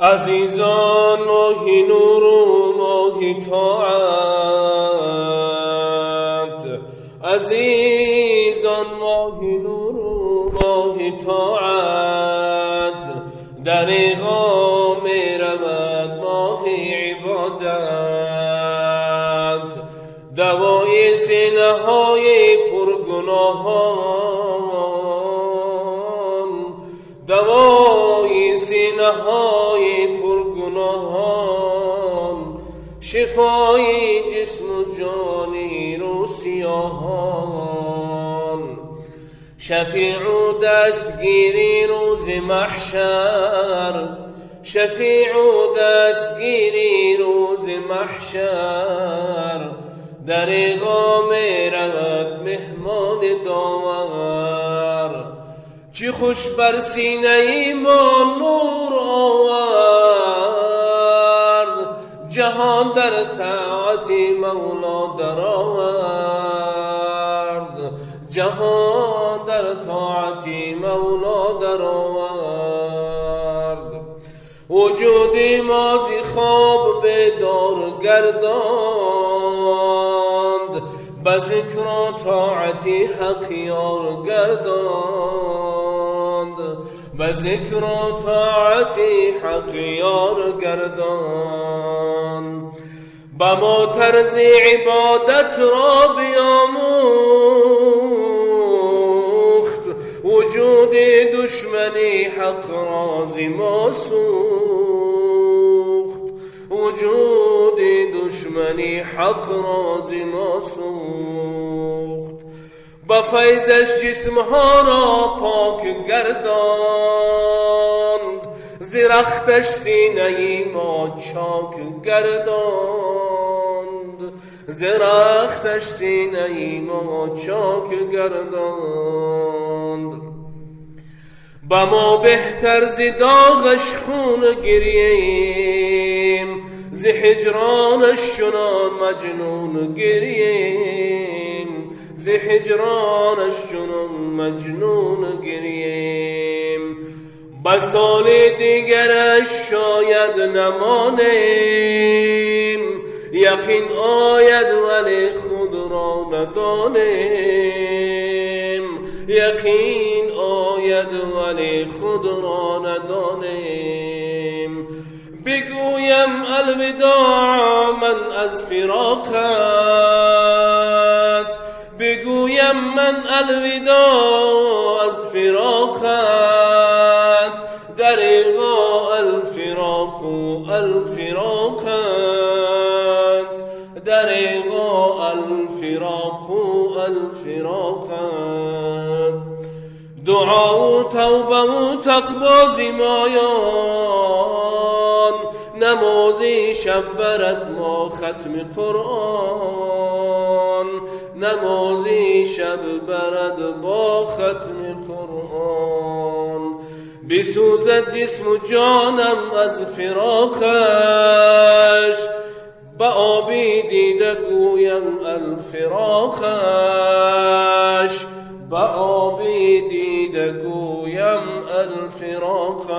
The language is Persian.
عزیزان ماهی نور و ماهی طاعت، عزیزان ماهی نور و ماهی طاعت، در ایغا می رود ماهی عبادت، دوای سینه های پرگناهان، دوای سینه های پرگناهان، شفای جسم و جانی رو سیاهان، شفیع و دستگیری روز محشر، شفیع و دستگیری روز محشر، در ایغا می رود مهمان داور، چی خوش بر سینه ایمان نور آورد، جهان در طاعت مولا در آورد، جهان در طاعت مولا در آورد، وجود مازی خواب بیدار گرداند، به ذکر و طاعتی حق یار گرداند، به ذکر و طاعتی حق یار گرداند، به ما طرز عبادت را بیاموخت، وجود دشمنی حق رازی ما سوخت، وجود دشمنی حق رازی ما سوخت، با فیضش جسمها را پاک گرداند، زرختش سینه ما چاک گرداند، زرختش سینه ما چاک گرداند، با ما بهتر ز داغش خون گریم، ز هجرانش چنان مجنون گریم، ز هجرانش چنان مجنون گریم، با سال دیگرش شاید نمانیم، یقین آید ولی خود را ندانیم، یقین آید ولی خود را ندانیم، بگویم الوداع من از فراقت، بگویم من الوداع از فراقت، در ایغا الفراق و الفراقت، در ایغا الفراق و الفراقت، دعا و توبه و تقوا زیمایان، نمازی شب برد ما ختم قرآن، نمازی شب برد با ختم قرآن، بسوزد جسم و جانم از فراقش، با آبی دیده گویم الفراقش، با آبی دیده گویم الفراقش.